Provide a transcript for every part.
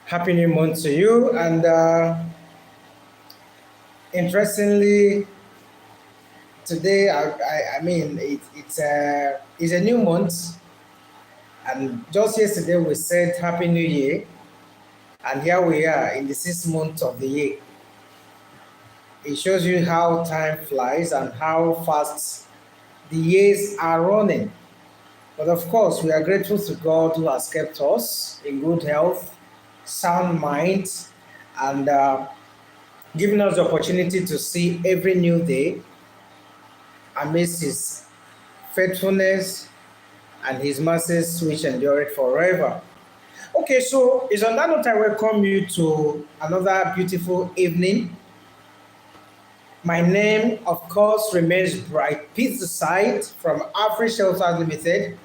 Happy New Month to you. And interestingly, today, I mean, it's a new month. And just yesterday, we said Happy New Year. And here we are in the 6th month of the year. It shows you how time flies and how fast the years are running. But of course, we are grateful to God who has kept us in good health, sound mind, and giving us the opportunity to see every new day amidst His faithfulness and His mercies which endure it forever. Okay, so it's on that note I welcome you to another beautiful evening. My name, of course, remains Bright PETERSIDE from Afri Limited,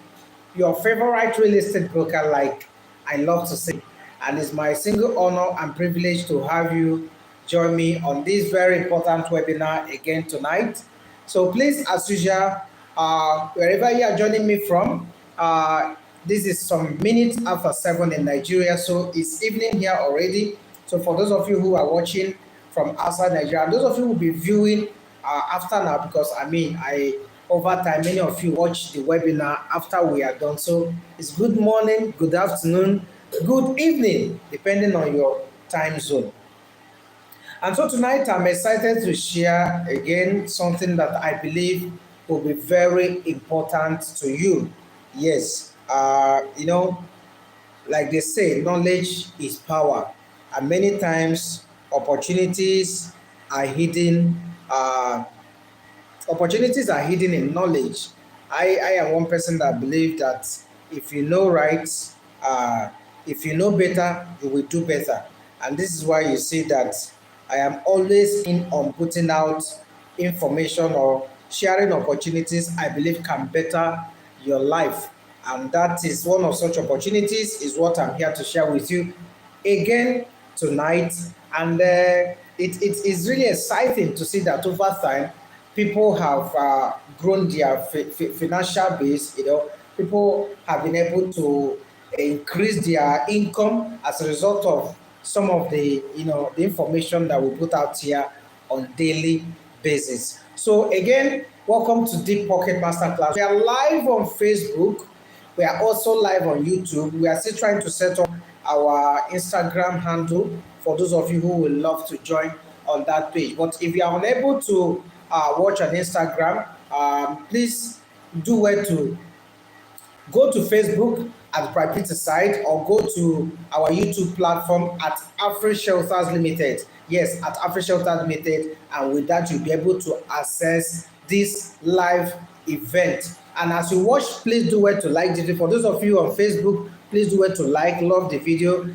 your favorite real estate broker, like I love to say. And it's my single honor and privilege to have you join me on this very important webinar again tonight. So please, as usual, wherever you are joining me from, this is some minutes after 7 in Nigeria, so it's evening here already. So for those of you who are watching from outside Nigeria, and those of you who will be viewing after now, because I over time, many of you watch the webinar after we are done. So it's good morning, good afternoon, good evening, depending on your time zone. And so tonight I'm excited to share again something that I believe will be very important to you. Yes, like they say, knowledge is power, and many times opportunities are hidden. Opportunities are hidden in knowledge. I am one person that believe that if you know right, uh, if you know better, you will do better. And this is why you see that I am always in on putting out information or sharing opportunities I believe can better your life. And that is one of such opportunities is what I'm here to share with you again tonight. And it is really exciting to see that over time, people have grown their financial base. People have been able to increase their income as a result of some of the information that we put out here on daily basis. So again, welcome to Deep Pocket Masterclass. We are live on Facebook. We are also live on YouTube. We are still trying to set up our Instagram handle for those of you who would love to join on that page. But if you are unable to watch on Instagram, please do well to go to Facebook at Bright PETERSIDE or go to our YouTube platform at Afri Limited. Yes, at Afri Limited, and with that you'll be able to access this live event. And as you watch, please do well to like the video. For those of you on Facebook, please do well to like, love the video,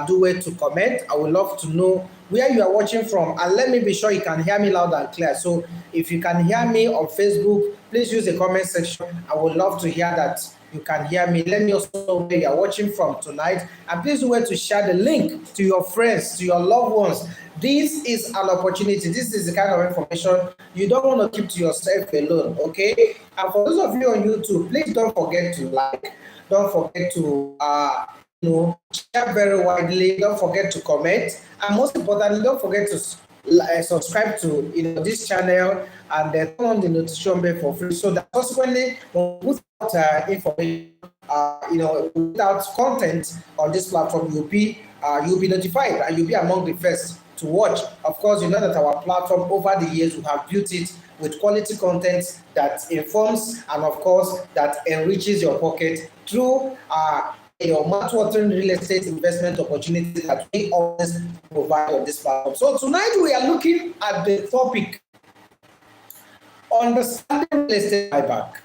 do well to comment. I would love to know where you are watching from, and let me be sure you can hear me loud and clear. So if you can hear me on Facebook, please use the comment section. I would love to hear that you can hear me. Let me also know where you are watching from tonight, and please do well to share the link to your friends, to your loved ones. This is an opportunity. This is the kind of information you don't want to keep to yourself alone, okay? And for those of you on YouTube, please don't forget to like, don't forget to share very widely, don't forget to comment, and most importantly, don't forget to subscribe to this channel, and then turn on the notification bell for free, so that subsequently when we put out information, without content on this platform, you'll be notified and you'll be among the first to watch. Of course, you know that our platform over the years we have built it with quality content that informs and of course that enriches your pocket through mouth-watering real estate investment opportunities that we always provide on this platform. So tonight we are looking at the topic understanding real estate buyback.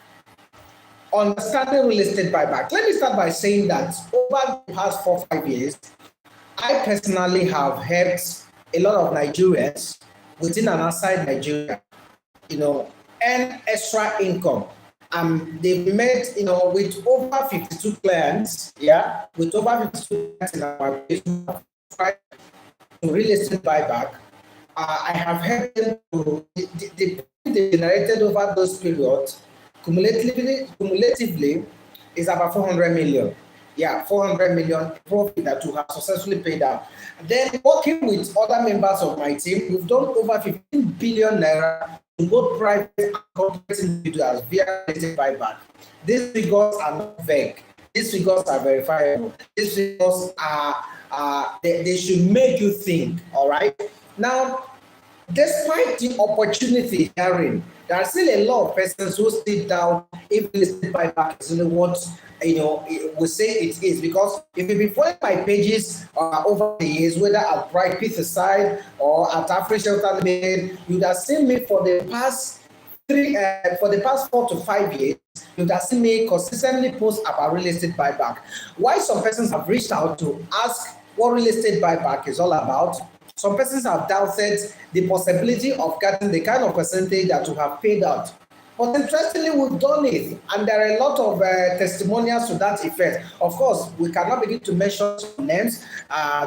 Understanding real estate buyback. Let me start by saying that over the past 4-5 years, I personally have helped a lot of Nigerians within and outside Nigeria, earn extra income. They've made, with over 52 clients, with over 52 clients in our base, to real estate buyback. I have helped them to, they generated over those periods, cumulatively is about 400 million. Yeah, 400 million profit that we have successfully paid out. Then working with other members of my team, we've done over 15 billion naira to both private and corporate individuals via related buyback. These figures are not vague. These figures are verifiable. These figures they should make you think. All right. Now, despite the opportunity herein, there are still a lot of persons who still doubt if listed buyback is really what we say it is. Because if you've been following my pages over the years, whether at Bright PETERSIDE or at Afri Shelter Limited, you'd have seen me for the past 4 to 5 years. You'd have seen me consistently post about real estate buyback. Why some persons have reached out to ask what real estate buyback is all about. Some persons have doubted the possibility of getting the kind of percentage that you have paid out. But interestingly, we've done it, and there are a lot of testimonials to that effect. Of course, we cannot begin to mention some names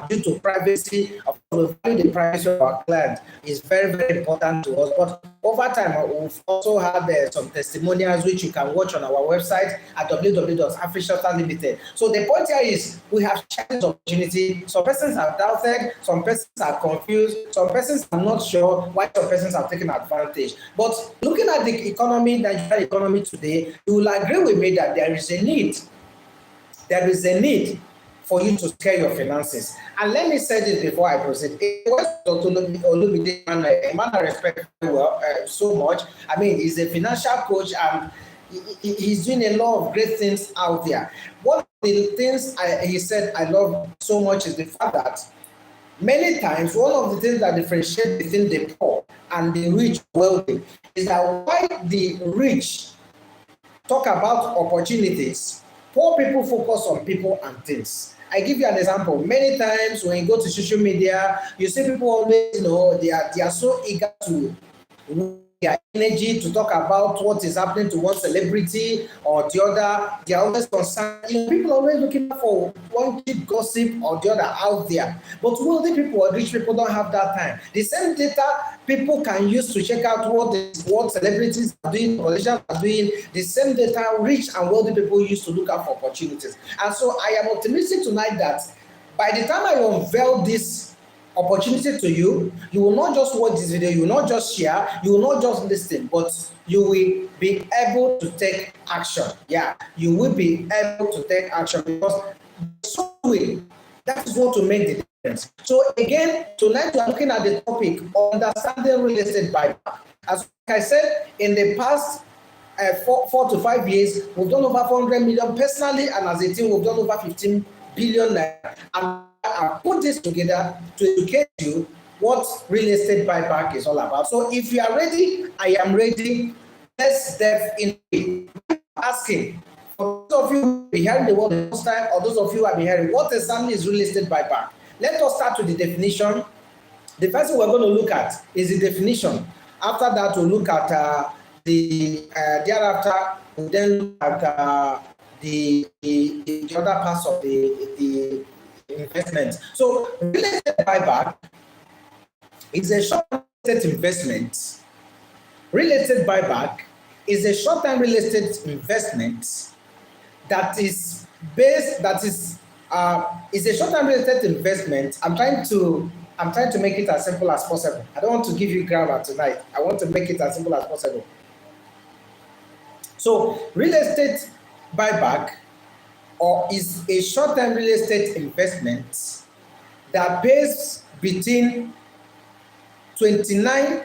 due to privacy. Of course, we value the privacy of our client. It's very, very important to us. But over time, we've also had some testimonials which you can watch on our website at www.afrishelter.limited. So the point here is we have shared this opportunity. Some persons have doubted, some persons are confused, some persons are not sure why some persons have taken advantage. But looking at the economy, Nigerian economy today, you will agree with me that there is a need for you to scale your finances. And let me say this before I proceed. Dr. Olumide, a man I respect very well, so much. I mean, he's a financial coach and he's doing a lot of great things out there. One of the things he said I love so much is the fact that many times, one of the things that differentiate between the poor and the rich wealthy is that why the rich talk about opportunities, poor people focus on people and things. I give you an example. Many times when you go to social media, you see people always, they are so eager to their energy to talk about what is happening to one celebrity or the other. They are always concerned. People are always looking for one cheap gossip or the other out there. But wealthy people or rich people don't have that time. The same data people can use to check out what celebrities are doing, politicians are doing. The same data rich and wealthy people use to look out for opportunities. And so I am optimistic tonight that by the time I unveil this opportunity to you, you will not just watch this video, you will not just share, you will not just listen, but you will be able to take action. Yeah, you will be able to take action because that is what will make the difference. So again, tonight we are looking at the topic understanding real estate buyback. As I said, in the past 4 to 5 years, we've done over 400 million personally, and as a team, we've done over 15 billion naira. And I put this together to educate you what real estate buyback is all about. So if you are ready, I am ready. Let's dive into it. Asking for those of you who have been hearing the word the first time, or those of you who have been hearing, what exactly is real estate buyback? Let us start with the definition. The first thing we're going to look at is the definition. After that, we'll look at thereafter, we'll then look at the other parts of the investment. So real estate buyback is a short-term investment. Real estate buyback is a short-term real estate investment that is a short-term real estate investment. I'm trying to make it as simple as possible. I don't want to give you grammar tonight. I want to make it as simple as possible. So real estate buyback is a short-term real estate investment that pays between 29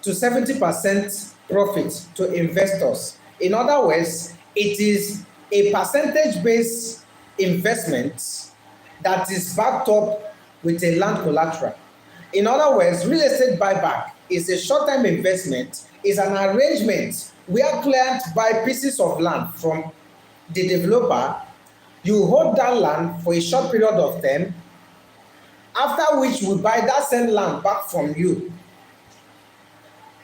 to 70% profit to investors. In other words, it is a percentage-based investment that is backed up with a land collateral. In other words, real estate buyback is a short-term investment, is an arrangement where clients buy pieces of land from the developer. You hold that land for a short period of time, after which we buy that same land back from you.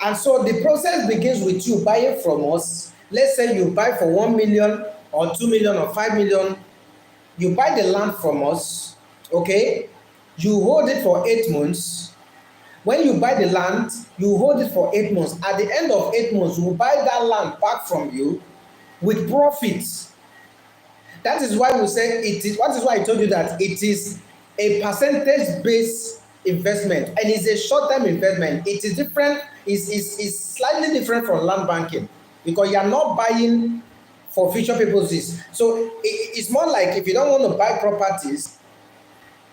And so the process begins with you buying from us. Let's say you buy for 1 million or 2 million or 5 million. You buy the land from us, okay? You hold it for 8 months. When you buy the land, you hold it for 8 months. At the end of 8 months, we will buy that land back from you with profits. That is why we say it is. What is why I told you that it is a percentage-based investment and it's a short-term investment. It is different. Is slightly different from land banking because you are not buying for future purposes. So it's more like if you don't want to buy properties,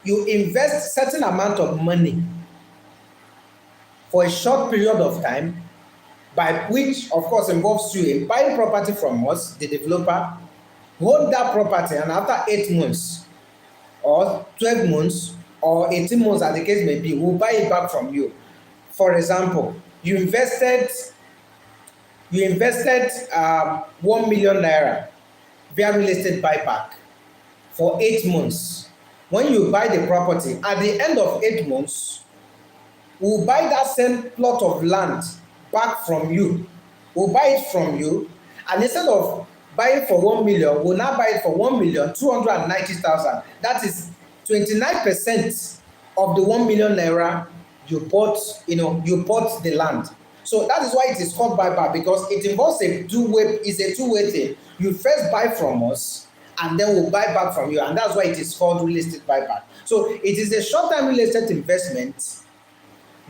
you invest certain amount of money for a short period of time, by which of course involves you in buying property from us, the developer, hold that property, and after 8 months or 12 months or 18 months as the case may be, we'll buy it back from you. For example, you invested 1 million naira via real estate buyback for 8 months. When you buy the property, at the end of 8 months, we'll buy that same plot of land back from you. We'll buy it from you, and instead of buying for 1 million, we'll now buy it for 1,290,000. That is 29% of the 1 million naira you bought. You bought the land. So that is why it is called buyback, because it involves a two-way thing. You first buy from us, and then we'll buy back from you, and that's why it is called real estate buyback. So it is a short-term real estate investment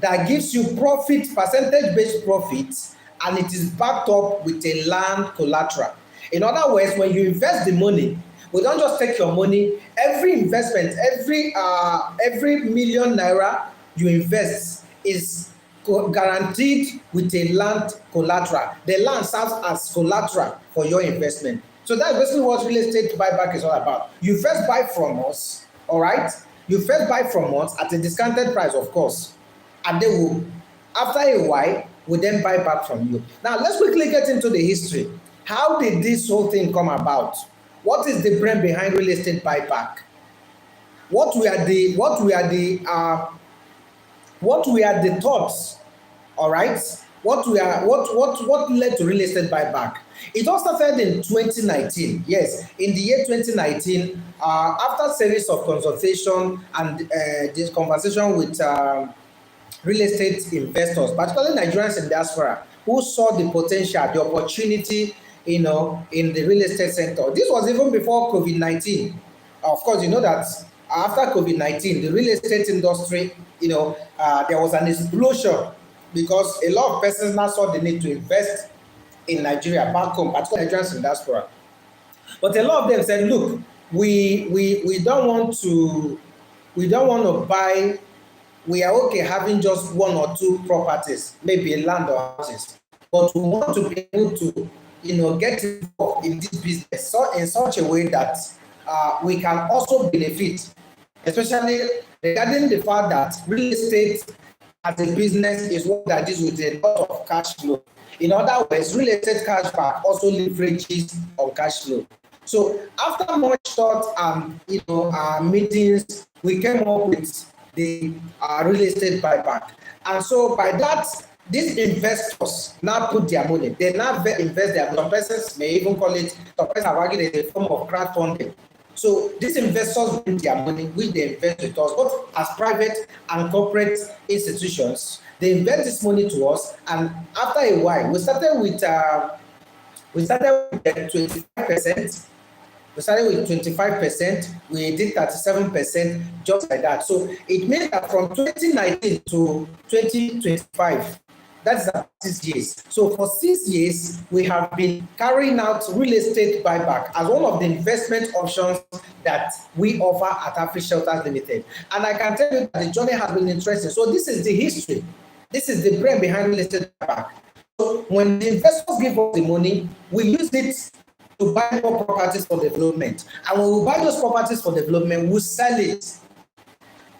that gives you profit, percentage-based profit, and it is backed up with a land collateral. In other words, when you invest the money, we don't just take your money. Every investment, every million naira you invest is guaranteed with a land collateral. The land serves as collateral for your investment. So that's basically what real estate buyback is all about. You first buy from us, all right? You first buy from us at a discounted price, of course, and they will, after a while, will then buy back from you. Now, let's quickly get into the history. How did this whole thing come about? What is the brain behind real estate buyback? What were the thoughts? All right. What led to real estate buyback? It all started in 2019. Yes, in the year 2019, after a series of consultation and this conversation with real estate investors, particularly Nigerians in diaspora, who saw the potential, the opportunity, in the real estate sector. This was even before COVID-19. Of course, you know that after COVID-19, the real estate industry, there was an explosion because a lot of persons now saw the need to invest in Nigeria, back home, particularly Nigerians in diaspora. But a lot of them said, look, we don't want to buy. We are okay having just 1 or 2 properties, maybe land or houses, but we want to be able to, get involved in this business in such a way that we can also benefit, especially regarding the fact that real estate as a business is one that deals with a lot of cash flow. In other words, real estate cashback also leverages on cash flow. So after much thought and meetings, we came up with the real estate buyback. And so by that, these investors now put their money. They now invest their money. Some persons may even call it, some persons have argued it's a form of crowdfunding. So these investors bring their money, which they invest with us, both as private and corporate institutions. They invest this money to us, and after a while, we started with 25%. We started with 25%, we did 37%, just like that. So it means that from 2019 to 2025, that's 6 years. So for 6 years, we have been carrying out real estate buyback as one of the investment options that we offer at Afri Shelters Limited. And I can tell you that the journey has been interesting. So this is the history. This is the brain behind real estate buyback. So when the investors give us the money, we use it to buy more properties for development. And when we buy those properties for development, we sell it.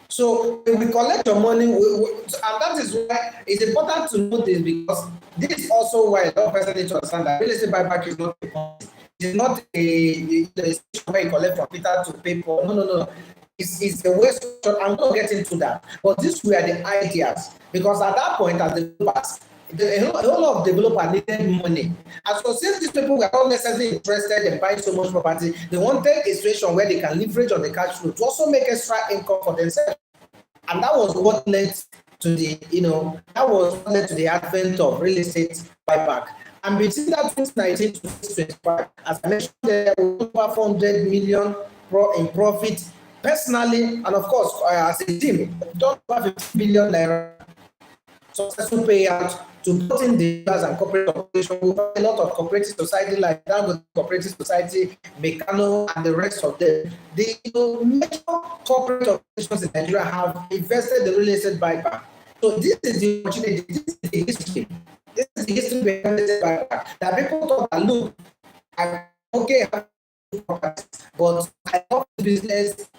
So when we collect your money, and that is why it's important to know this, because this is also why a lot of persons need to understand that real estate buyback is not a policy. It's not a situation where you collect from Peter to pay for. No. It's a waste. I'm not getting into that. But these were the ideas, because at that point, as developers, a whole lot of developers needed money. And so since these people were not necessarily interested in buying so much property, they wanted a situation where they can leverage on the cash flow to also make extra income for themselves. And that was what led to the advent of real estate buyback. And between that 2019 to 2025, as I mentioned, there were over 400 million in profit personally, and of course, as a team, we've done over 50 billion naira successful payout to both individuals and corporate organizations. We have a lot of cooperative society like Dangote Cooperative Society, Mekano, and the rest of them. The major corporate organizations in Nigeria have invested in real estate buyback. So this is the opportunity, this is the history. This is the history behind real estate buyback. That people thought that, look, I'm okay, but I love business.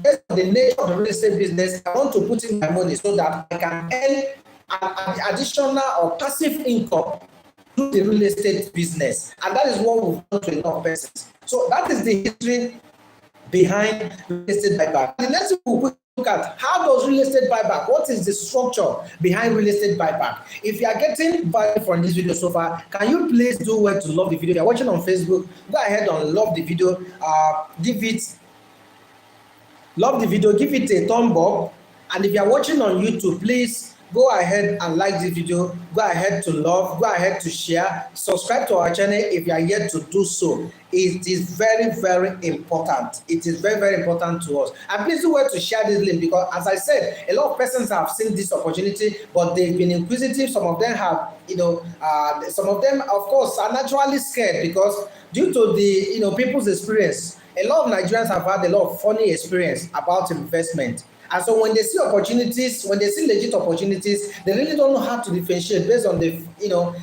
Based on the nature of the real estate business, I want to put in my money so that I can earn an additional or passive income through the real estate business. And that is what we've done to a lot of persons. So that is the history behind real estate buyback. The next thing we'll look at, how does real estate buyback, what is the structure behind real estate buyback? If you are getting value from this video so far, can you please do well to love the video? If you are watching on Facebook, go ahead and love the video, love the video, give it a thumb up. And if you are watching on YouTube, please go ahead and like the video, go ahead to love, go ahead to share, subscribe to our channel if you are yet to do so. It is very, very important. It is very, very important to us. And please do well to share this link, because as I said, a lot of persons have seen this opportunity, but they've been inquisitive. Some of them have, some of them, of course, are naturally scared because due to the, people's experience, a lot of Nigerians have had a lot of funny experience about investment. And so when they see opportunities, when they see legit opportunities, they really don't know how to differentiate based on the,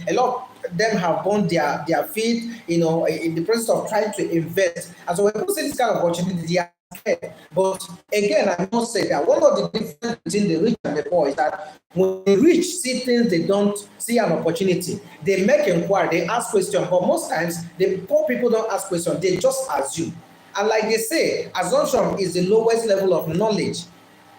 a lot of them have burned their feet, in the process of trying to invest. And so when people see this kind of opportunity, they are scared. But again, I must say that one of the differences between the rich and the poor is that when the rich see things, they don't see an opportunity. They make inquiry, they ask questions, but most times the poor people don't ask questions, they just assume. And like they say, assumption is the lowest level of knowledge.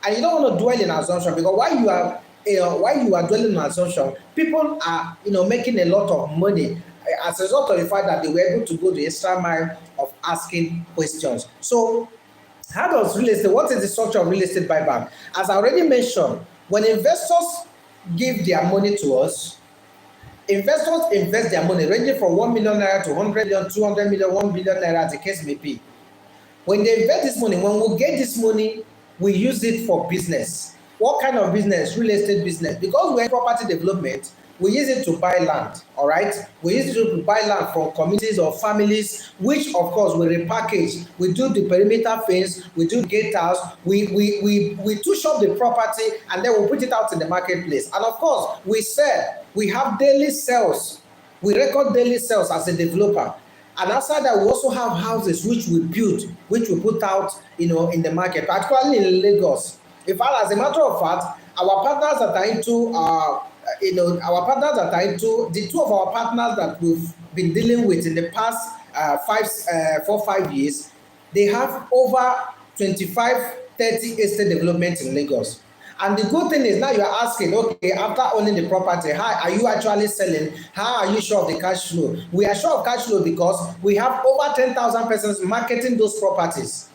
And you don't want to dwell in assumption, because while you are dwelling in assumption, people are making a lot of money as a result of the fact that they were able to go the extra mile of asking questions. So how does real estate, what is the structure of real estate buyback? As I already mentioned, when investors give their money to us, investors invest their money ranging from 1 million naira to 100 million, 200 million, 1 billion naira, as the case may be. When they invest this money, when we get this money, we use it for business. What kind of business? Real estate business. Because we're in property development, we use it to buy land, all right? We use it to buy land from communities or families, which of course we repackage. We do the perimeter fence, we do gatehouse, we touch up the property, and then we put it out in the marketplace. And of course, we sell. We have daily sales. We record daily sales as a developer. And outside that, we also have houses which we build, which we put out, in the market, particularly in Lagos. In fact, as a matter of fact, our partners that are into, the two of our partners that we've been dealing with in the past 4-5 years, they have over 25-30 estate developments in Lagos. And the good thing is now you are asking, okay, after owning the property, how are you actually selling? How are you sure of the cash flow? We are sure of cash flow because we have over 10,000 persons marketing those properties.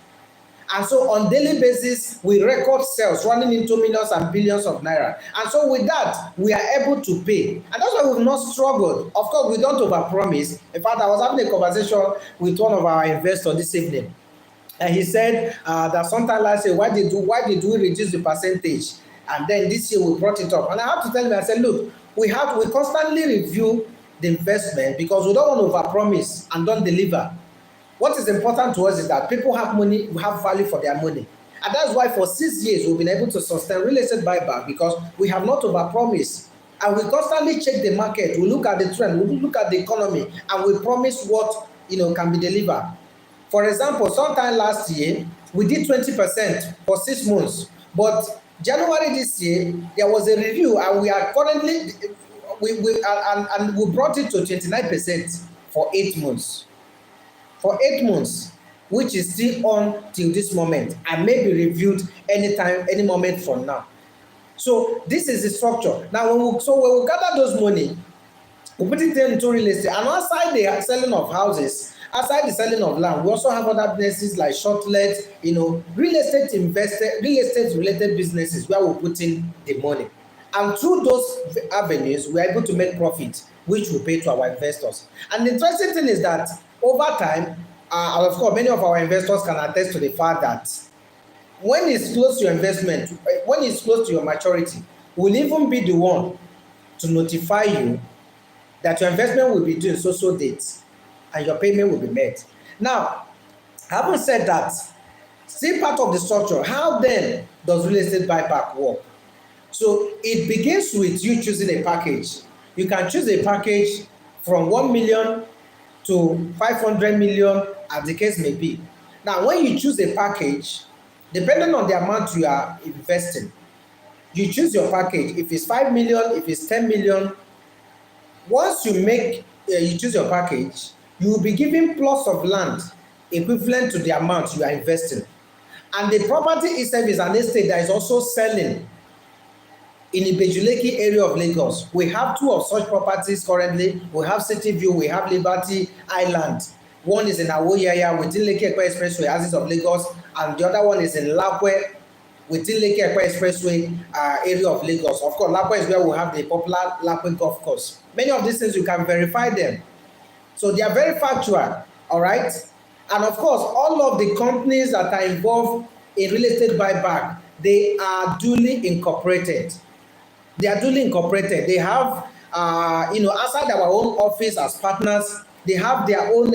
And so on daily basis, we record sales running into millions and billions of naira. And so with that, we are able to pay. And that's why we've not struggled. Of course, we don't overpromise. In fact, I was having a conversation with one of our investors this evening. And he said that sometime last year, why did we reduce the percentage? And then this year we brought it up. And I have to tell him, I said, look, we constantly review the investment because we don't want to overpromise and don't deliver. What is important to us is that people have money, we have value for their money. And that's why for 6 years we've been able to sustain real estate buyback, because we have not overpromised. And we constantly check the market, we look at the trend, we look at the economy, and we promise what can be delivered. For example, sometime last year, we did 20% for 6 months. But January this year, there was a review, and we are currently, we brought it to 29% for 8 months. For 8 months, which is still on till this moment, and may be reviewed anytime, any moment from now. So this is the structure. Now, when we gather those money, we put it into real estate, and outside the selling of houses, aside the selling of land, we also have other businesses like shortlet, real estate related businesses where we put in the money. And through those avenues, we are able to make profit. which we pay to our investors. And the interesting thing is that over time, of course, many of our investors can attest to the fact that when it's close to your investment, when it's close to your maturity, we'll even be the one to notify you that your investment will be due so dates and your payment will be made. Now, having said that, still part of the structure, how then does real estate buyback work? So it begins with you choosing a package. You can choose a package from 1 million to 500 million, as the case may be. Now, when you choose a package, depending on the amount you are investing, you choose your package. If it's 5 million, if it's 10 million, once you you choose your package, you will be given plots of land equivalent to the amount you are investing. And the property itself is an estate that is also selling in the Bejuleki area of Lagos. We have 2 of such properties currently. We have City View, we have Liberty Island. One is in Awoyaya within Lekki Ekpe Expressway, Axis of Lagos, and the other one is in Lakwe within Lekki Ekpe Expressway area of Lagos. Of course, Lakwe is where we have the popular Lakwe Golf Course. Many of these things, you can verify them. So they are very factual, all right? And of course, all of the companies that are involved in real estate buyback, they are duly incorporated. They are duly incorporated. They have, outside our own office as partners, they have their own,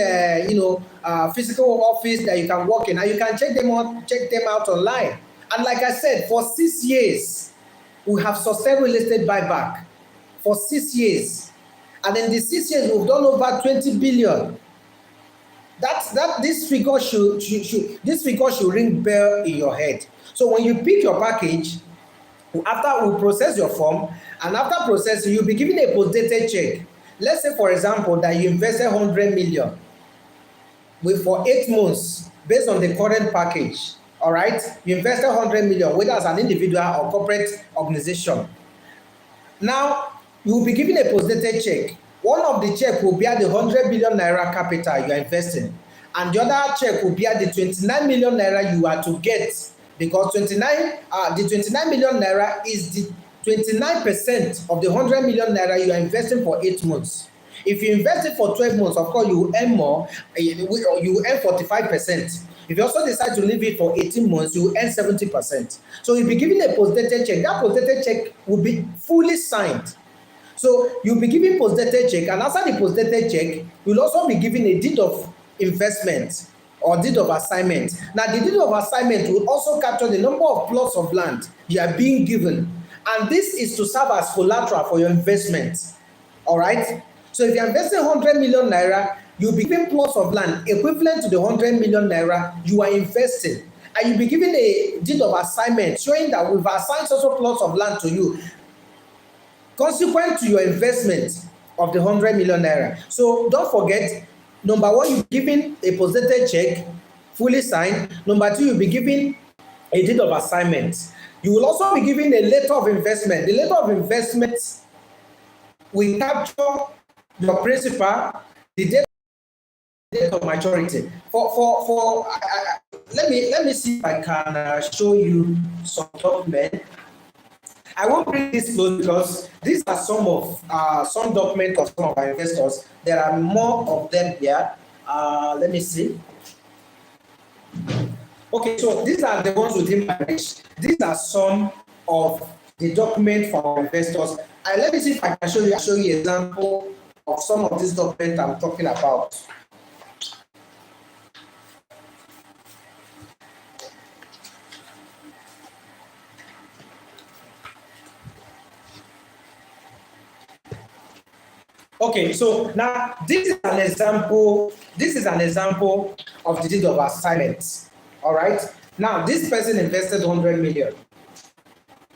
physical office that you can work in, and you can check them out online. And like I said, for 6 years, we have sustained real estate buyback for 6 years, and in the 6 years, we've done over 20 billion. This figure should ring bell in your head. So when you pick your package, after we process your form, and after processing, you'll be given a post-dated check. Let's say, for example, that you invested 100 million for 8 months based on the current package. All right, you invested 100 million, whether as an individual or corporate organization. Now, you will be given a post-dated check. One of the check will be at the 100 billion naira capital you are investing, and the other check will be at the 29 million naira you are to get, because the 29 million naira is the 29% of the 100 million naira you are investing for 8 months. If you invest it for 12 months, of course, you will earn more, you will earn 45%. If you also decide to leave it for 18 months, you will earn 70%. So you'll be given a post-dated check. That post-dated check will be fully signed. So you'll be given post-dated check, and after the post-dated check, you'll also be given a deed of investment or deed of assignment. Now, the deed of assignment will also capture the number of plots of land you are being given, and this is to serve as collateral for your investment. All right? So if you're investing 100 million naira, you'll be given plots of land equivalent to the 100 million naira you are investing, and you'll be given a deed of assignment showing that we've assigned also plots of land to you consequent to your investment of the 100 million naira. So don't forget, number one, you'll be given a post-dated check, fully signed. Number two, you'll be given a deed of assignment. You will also be given a letter of investment. The letter of investment will capture your principal, the date of maturity. Let me see if I can show you some document. I won't bring this close because these are some documents of some of our investors. There are more of them here. Let me see. Okay, so these are the ones within my reach. These are some of the documents for our investors. And let me see if I can show you an example of some of these documents I'm talking about. Okay, so now this is an example. This is an example of the deed of assignment. All right. Now this person invested 100 million.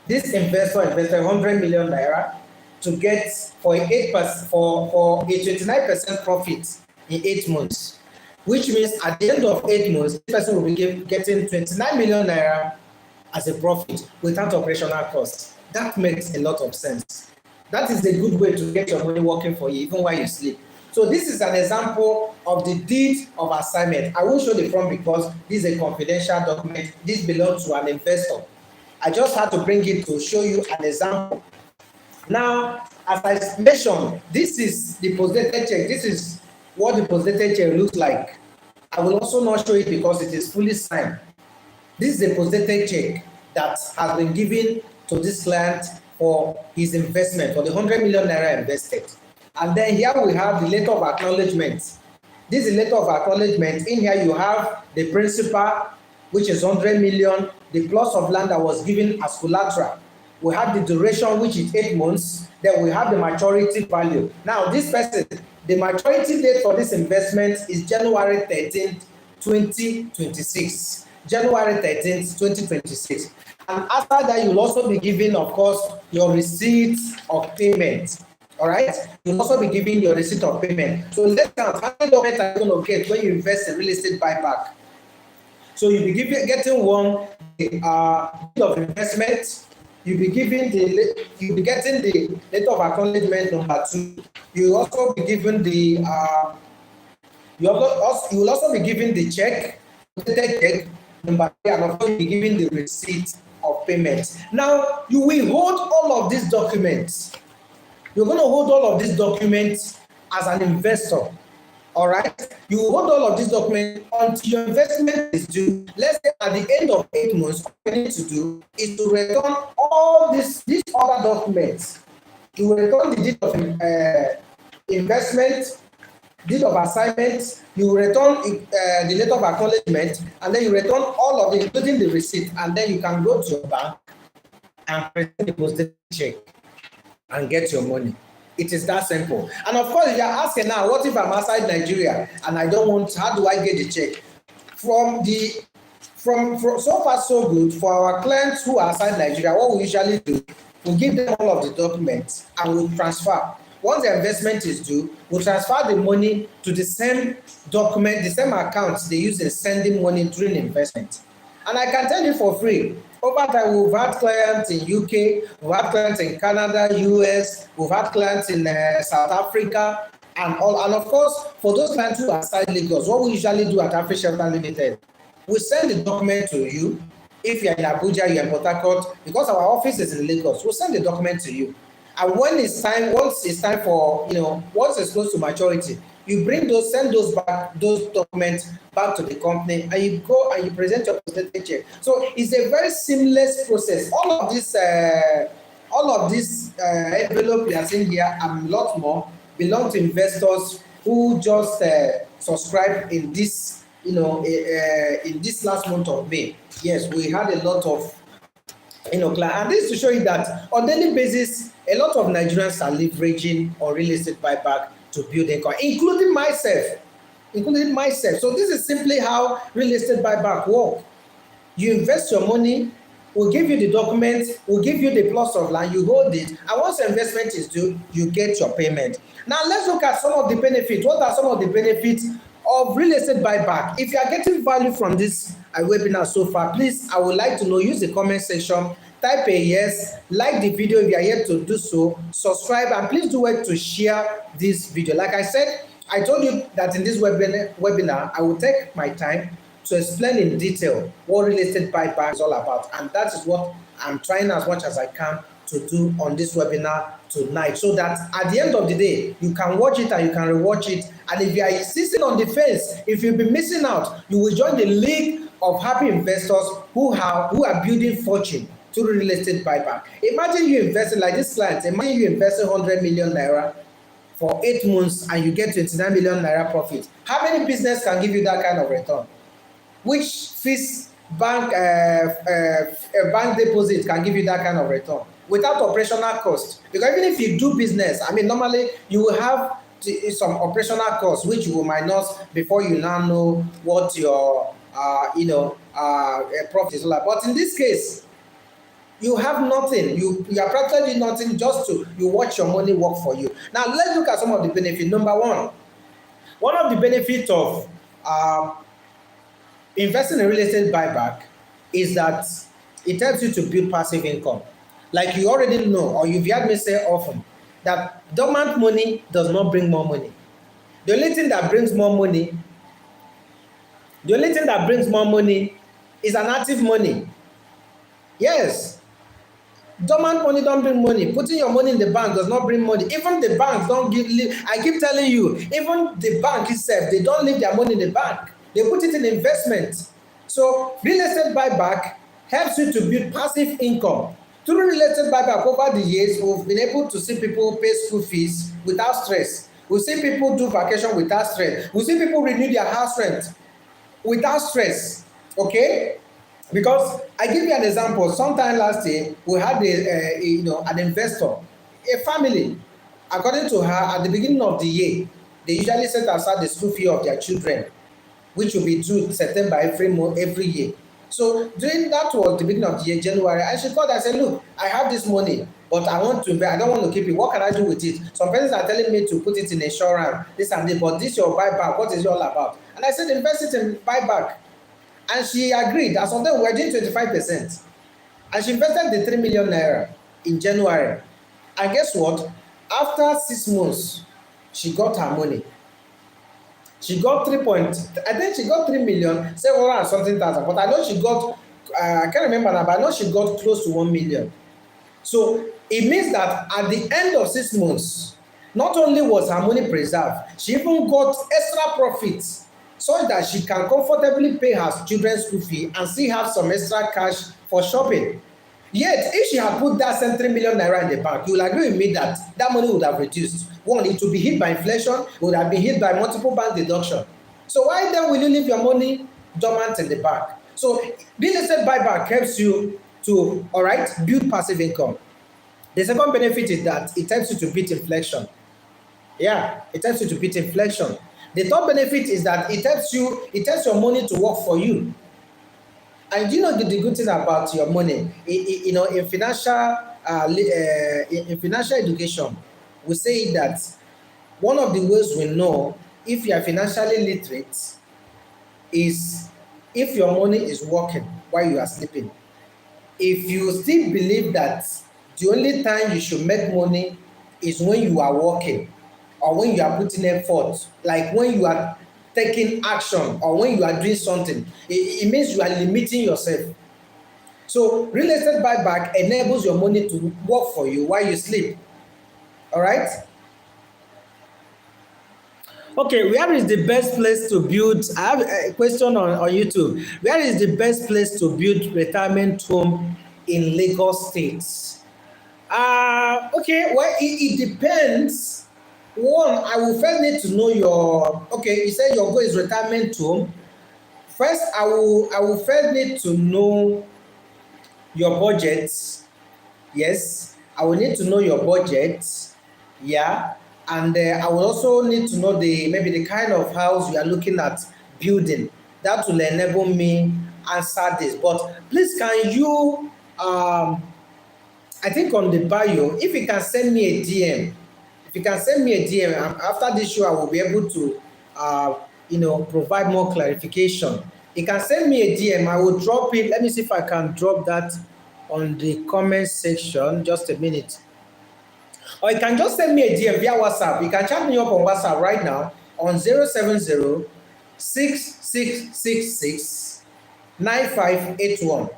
This investor invested 100 million naira to get for a 29% profit in 8 months, which means at the end of 8 months, this person will be getting 29 million naira as a profit without operational costs. That makes a lot of sense. That is a good way to get your money working for you, even while you sleep. So this is an example of the deed of assignment. I won't show the form because this is a confidential document. This belongs to an investor. I just had to bring it to show you an example Now, as I mentioned, this is the post-dated check. This is what the post-dated check looks like. I will also not show it because it is fully signed. This is a post-dated check that has been given to this client for his investment, for the 100 million naira invested. And then here we have the letter of acknowledgement. This is a letter of acknowledgement. In here you have the principal, which is 100 million, the plots of land that was given as collateral. We have the duration, which is 8 months. Then we have the maturity value. Now, this person, the maturity date for this investment is January 13th, 2026. January 13th, 2026. And after that, you'll also be given, of course, your receipt of payment. All right, you'll also be giving your receipt of payment. So let's count how many documents are you going to get when you invest in real estate buyback. So you'll be getting one, deed of investment. You'll be getting the letter of acknowledgement number 2. You'll also be given the you will also be given the check number 3, and of course you'll be given the receipt of payment. Now you will hold all of these documents. You're going to hold all of these documents as an investor. All right, you hold all of these documents until your investment is due. Let's say at the end of 8 months, what you need to do is to return all these other documents. You will return the deed of investment, deed of assignment, you return the letter of acknowledgement, and then you return all of it, including the receipt, and then you can go to your bank and present the posted check and get your money. It is that simple. And of course, you are asking now, what if I'm outside Nigeria and I don't want, how do I get the check? From so far so good, for our clients who are outside Nigeria, what we usually do, we give them all of the documents and we transfer. Once the investment is due, we transfer the money to the same document, the same account they use in sending money during investment. And I can tell you for free, over time we've had clients in UK, we've had clients in Canada, US, we've had clients in South Africa, and all. And of course, for those clients who are outside Lagos, what we usually do at Afri Shelter Limited, we send the document to you. If you're in Abuja, you're in Port Harcourt, because our office is in Lagos, we'll send the document to you. And when it's time, once it's time for, once it's close to maturity, you send those documents back to the company, and you go and you present your posted check. So it's a very seamless process. All of this envelope you are seeing here and a lot more belong to investors who just subscribed in this, in this last month of May. Yes, we had a lot of clients, and this is to show you that on daily basis, a lot of Nigerians are leveraging on real estate buyback to build income, including myself. So this is simply how real estate buyback works. You invest your money, we'll give you the documents, we'll give you the plots of land, you hold it, and once the investment is due, you get your payment. Now let's look at some of the benefits. What are some of the benefits of real estate buyback? If you are getting value from this webinar so far, please, I would like to know, use the comment section, type a yes, like the video if you are yet to do so, subscribe, and please do it to share this video. Like I said, I told you that in this webinar, I will take my time to explain in detail what real estate buyback is all about, and that is what I'm trying as much as I can to do on this webinar tonight, so that at the end of the day, you can watch it and you can rewatch it. And if you are insisting on the fence, if you've been missing out, you will join the league of happy investors who are building fortune through real estate buyback. Imagine you investing like this client. Imagine you investing 100 million naira for 8 months and you get 29 million naira profit. How many business can give you that kind of return? Which fees bank deposit can give you that kind of return without operational cost? Because even if you do business, normally you will have some operational costs which you will minus before you now know what your profit is all about. But in this case, you have nothing. You are practically nothing, just you watch your money work for you. Now let's look at some of the benefits. Number one of the benefits of investing in real estate buyback is that it helps you to build passive income. Like you already know, or you've heard me say often, that dormant money does not bring more money. The only thing that brings more money is an active money. Yes. Dormant money don't bring money. Putting your money in the bank does not bring money. Even the banks don't give. I keep telling you, even the bank itself, they don't leave their money in the bank. They put it in investment. So real estate buyback helps you to build passive income. Through real estate buyback over the years, we've been able to see people pay school fees without stress. We see people do vacation without stress. We see people renew their house rent without stress. Okay, because I give you an example. Sometime last year we had an investor, a family. According to her, at the beginning of the year, they usually set aside the school fee of their children, which will be due September every month, every year. So during that was the beginning of the year, January, and she called and said, look, I have this money, but I want to invest. I don't want to keep it. What can I do with it? Some persons are telling me to put it in insurance, this and this, but this your buyback, what is it all about? And I said, invest it in buyback. And she agreed. As of then, we were doing 25%. And she invested the 3 million naira in January. And guess what? After 6 months, she got her money. She got I think she got 3,700,000 and something thousand. But I know she got, I can't remember now, but I know she got close to 1 million. So it means that at the end of 6 months, not only was her money preserved, she even got extra profits so that she can comfortably pay her children's school fee and still have some extra cash for shopping. Yet, if she had put that same 3 million naira in the bank, you will agree with me that that money would have reduced. One, it would be hit by inflation, it would have been hit by multiple bank deduction. So why then will you leave your money dormant in the bank? So real estate buyback helps you to, all right, build passive income. The second benefit is that it helps you to beat inflation. Yeah, it helps you to beat inflation. The third benefit is that it helps your money to work for you. And you know the good thing about your money, in financial education, we say that one of the ways we know if you are financially literate is if your money is working while you are sleeping. If you still believe that the only time you should make money is when you are working or when you are putting effort, like when you are taking action or when you are doing something, it means you are limiting yourself. So real estate buyback enables your money to work for you while you sleep. All right. Okay, where is the best place to build? I have a question on YouTube. Where is the best place to build retirement home in Lagos State? Okay, well, it depends. One, I will first need to know your, okay, you said your goal is retirement home. First, I will first need to know your budget. Yes, I will need to know your budget. Yeah, and I will also need to know maybe the kind of house you are looking at building. That will enable me answer this. But please, can you I think on the bio, if you can send me a DM, after this show, I will be able to, provide more clarification. You can send me a DM. I will drop it. Let me see if I can drop that on the comment section. Just a minute. Or you can just send me a DM via WhatsApp. You can chat me up on WhatsApp right now on 070 6666 9581.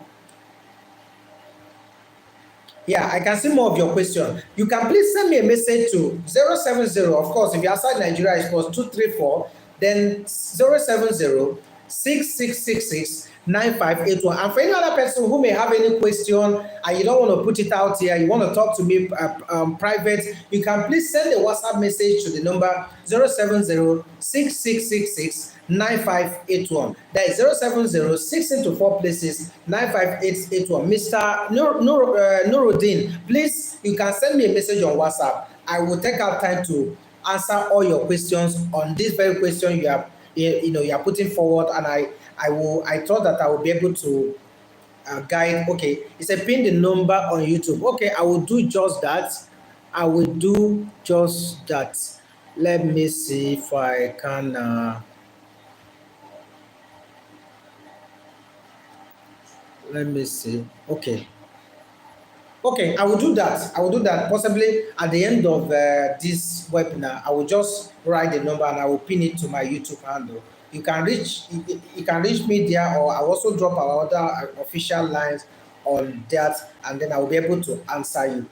Yeah, I can see more of your question. You can please send me a message to 070. Of course, if you're outside Nigeria, it's +234, then 070 6666 9581. And for any other person who may have any question and you don't want to put it out here, you want to talk to me private, you can please send a WhatsApp message to the number 070 6666 9581. That is 070 6 into 4 places 95881. Mr. Nuruddin, please, you can send me a message on WhatsApp. I will take out time to answer all your questions on this very question you are putting forward, and I thought that I will be able to guide. Okay, it's a pin the number on YouTube. Okay, I will do just that. Let me see if I can. Let me see. Okay, I will do that. Possibly at the end of this webinar, I will just write the number and I will pin it to my YouTube handle. You can reach me there, or I will also drop our other official lines on that, and then I will be able to answer you.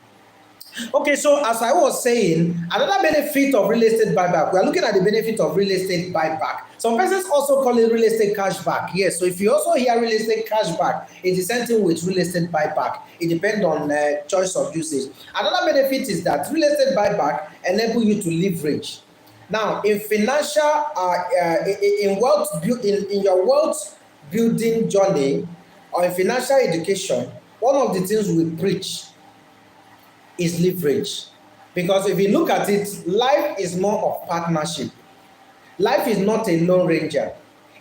Okay, so as I was saying, another benefit of real estate buyback, we are looking at the benefit of real estate buyback. Some persons also call it real estate cashback. Yes, so if you also hear real estate cashback, it is the same thing with real estate buyback. It depends on choice of usage. Another benefit is that real estate buyback enable you to leverage. Now, in financial, in wealth, in your wealth building journey or in financial education, one of the things we preach is leverage. Because if you look at it, life is more of partnership. Life is not a lone ranger.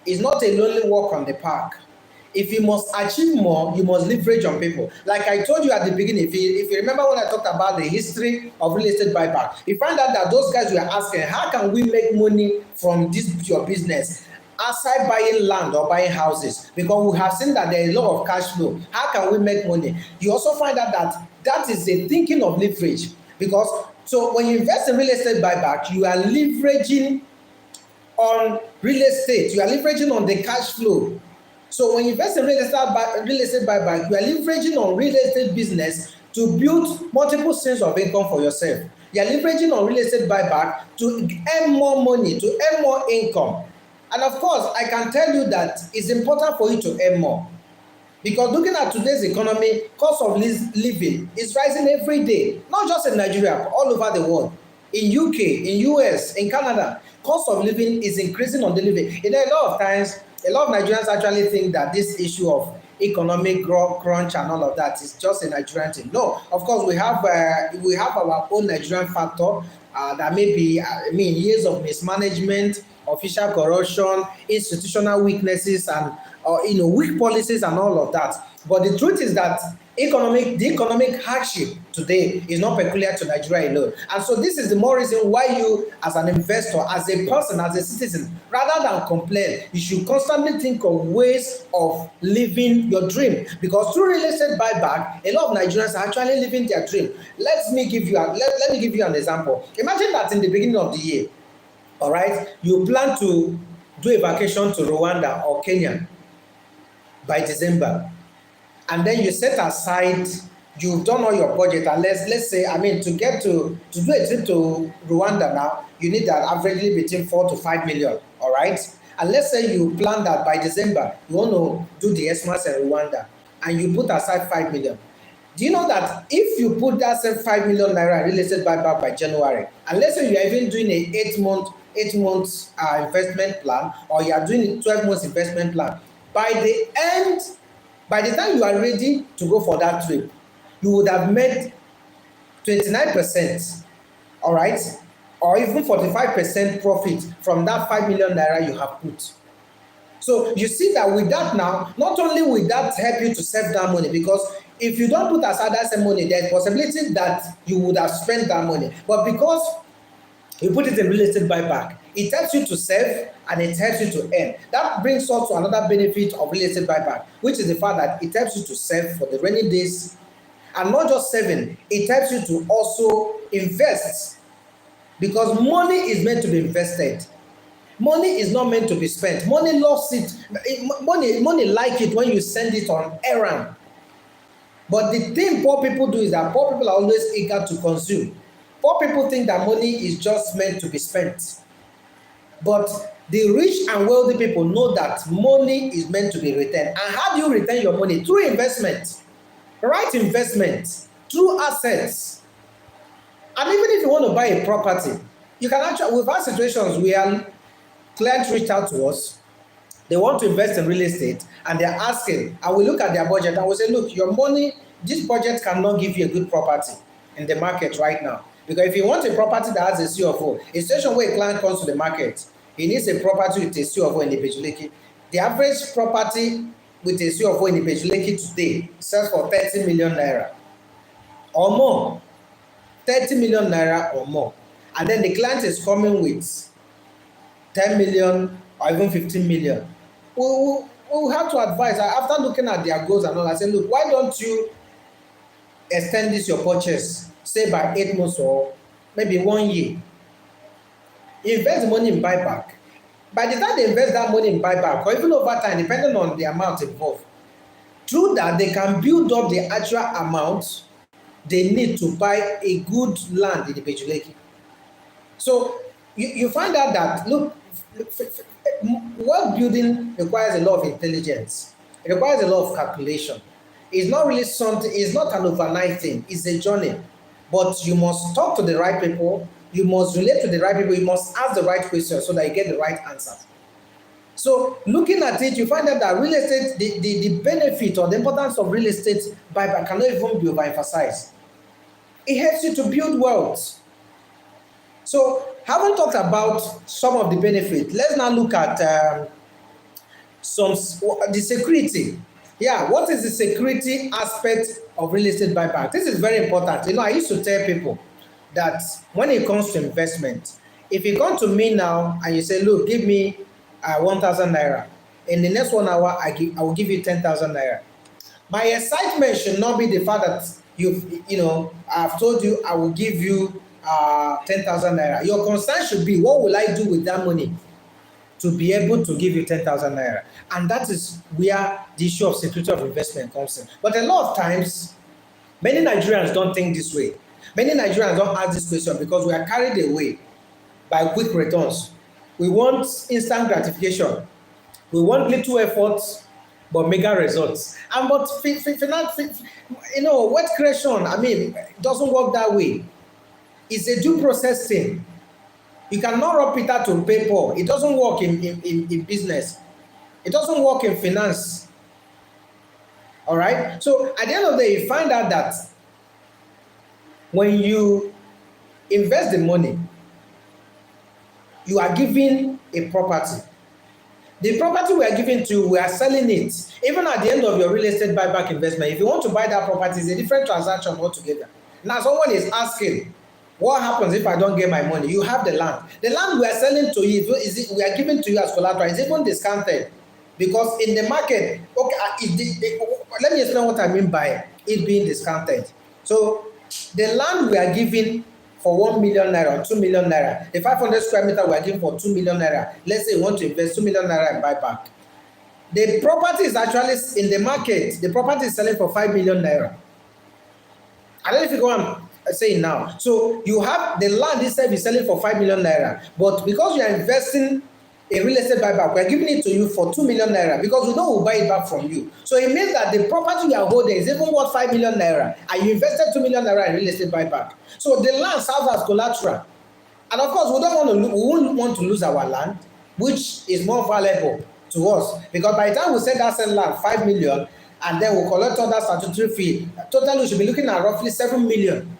It's not a lonely walk on the park. If you must achieve more, you must leverage on people. Like I told you at the beginning, if you remember when I talked about the history of real estate buyback, you find out that those guys were asking, how can we make money from this your business? Aside buying land or buying houses, because we have seen that there is a lot of cash flow. How can we make money? You also find out that that is a thinking of leverage, because so when you invest in real estate buyback, you are leveraging on real estate, you are leveraging on the cash flow. So when you invest in real estate buyback, you are leveraging on real estate business to build multiple streams of income for yourself. You are leveraging on real estate buyback to earn more money, to earn more income. And of course, I can tell you that it's important for you to earn more. Because looking at today's economy, cost of living is rising every day, not just in Nigeria, but all over the world. In UK, in US, in Canada, cost of living is increasing on the living. You know, a lot of times, a lot of Nigerians actually think that this issue of economic crunch and all of that is just a Nigerian thing. No, of course we have our own Nigerian factor that may be years of mismanagement, official corruption, institutional weaknesses, and weak policies and all of that. But the truth is that the economic hardship today is not peculiar to Nigeria alone. And so this is the more reason why you, as an investor, as a person, as a citizen, rather than complain, you should constantly think of ways of living your dream. Because through real estate buyback, a lot of Nigerians are actually living their dream. Let me give you an example. Imagine that in the beginning of the year, all right, you plan to do a vacation to Rwanda or Kenya by December. And then you set aside, you've done all your budget, and let's say, to do a trip to Rwanda now, you need that averagely between 4 to 5 million, all right? And let's say you plan that by December, you want to do the Xmas in Rwanda, and you put aside 5 million. Do you know that if you put that same 5 million naira real estate buyback by January, and let's say you are even doing a 8 months investment plan, or you are doing a 12 months investment plan, by the time you are ready to go for that trip, you would have made 29%, all right, or even 45% profit from that 5 million naira you have put. So you see that with that now, not only will that help you to save that money, because if you don't put aside that same money, there's a possibility that you would have spent that money. But because you put it in real estate buyback, it helps you to save and it helps you to earn. That brings us to another benefit of real estate buyback, which is the fact that it helps you to save for the rainy days. And not just saving, it helps you to also invest, because money is meant to be invested. Money is not meant to be spent. Money loves it. Money like it when you send it on errand. But the thing poor people do is that poor people are always eager to consume. Poor people think that money is just meant to be spent. But the rich and wealthy people know that money is meant to be returned. And how do you return your money? Through investment. Right investment. Through assets. And even if you want to buy a property, you can actually, we've had situations where clients reach out to us, they want to invest in real estate, and they're asking, and we look at their budget and we say, look, your money, this budget cannot give you a good property in the market right now. Because if you want a property that has a CFO, a situation where a client comes to the market, he needs a property with a CFO in Ibejuleki. The average property with a CFO in Ibejuleki today sells for 30 million naira or more. 30 million naira or more. And then the client is coming with 10 million or even 15 million. We have to advise, after looking at their goals and all, I say, look, why don't you extend this your purchase, say by 8 months or maybe 1 year. Invest the money in buyback. By the time they invest that money in buyback, or even over time, depending on the amount involved, Through that, they can build up the actual amount they need to buy a good land in the Bejuleki. So you find out that, look, wealth building requires a lot of intelligence. It requires a lot of calculation. It's not really something, it's not an overnight thing, it's a journey. But you must talk to the right people, you must relate to the right people, you must ask the right questions so that you get the right answers. So looking at it, you find out that real estate, the benefit or the importance of real estate buyback cannot even be overemphasized. It helps you to build wealth. So having talked about some of the benefits, let's now look at the security. Yeah, what is the security aspect of real estate buyback? This is very important. I used to tell people that when it comes to investment, if you come to me now and you say, look, give me 1,000 naira, in the next 1 hour, I will give you 10,000 naira. My excitement should not be the fact that I've told you I will give you 10,000 naira. Your concern should be, what will I do with that money to be able to give you 10,000 naira? And that is where the issue of security of investment comes in. But a lot of times, many Nigerians don't think this way. Many Nigerians don't ask this question because we are carried away by quick returns. We want instant gratification. We want little efforts, but mega results. And but finance, wealth creation, doesn't work that way. It's a due process thing. You cannot rob Peter to pay Paul. It doesn't work in business. It doesn't work in finance. All right? So at the end of the day, you find out that when you invest the money, you are giving a property. The property we are giving to you, we are selling it. Even at the end of your real estate buyback investment, if you want to buy that property, it's a different transaction altogether. Now, someone is asking, what happens if I don't get my money? You have the land. The land we are selling to you, we are giving to you as collateral, is even discounted. Because in the market, let me explain what I mean by it being discounted. So, the land we are giving for 1 million naira or 2 million naira, the 500 square meter we are giving for 2 million naira, let's say you want to invest 2 million naira and buy back. The property is actually in the market, the property is selling for 5 million naira. I don't know if you go on saying now. So you have the land itself is selling for 5 million naira, but because you are investing in real estate buyback, we are giving it to you for 2 million naira because we know we'll buy it back from you. So it means that the property you are holding is even worth 5 million naira, and you invested 2 million naira in real estate buyback. So the land serves as collateral. And of course, we won't want to lose our land, which is more valuable to us, because by the time we sell that same land 5 million, and then we collect all that statutory fee, totally we should be looking at roughly 7 million.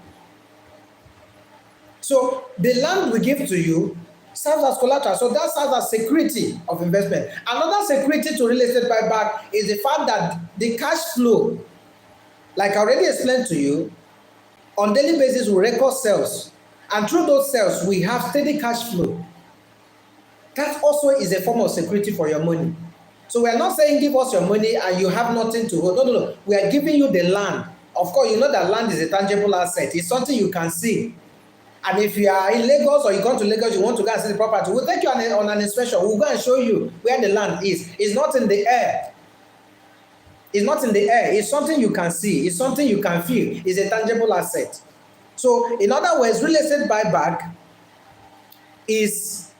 So the land we give to you serves as collateral. So that serves as security of investment. Another security to real estate buyback is the fact that the cash flow, like I already explained to you, on daily basis we record sales, and through those sales we have steady cash flow. That also is a form of security for your money. So we are not saying give us your money and you have nothing to hold. No. We are giving you the land. Of course, you know that land is a tangible asset. It's something you can see. And if you are in Lagos or you come to Lagos, you want to go and see the property, we'll take you on an inspection. We'll go and show you where the land is. It's not in the air. It's not in the air. It's something you can see. It's something you can feel. It's a tangible asset. So, in other words, real estate buyback is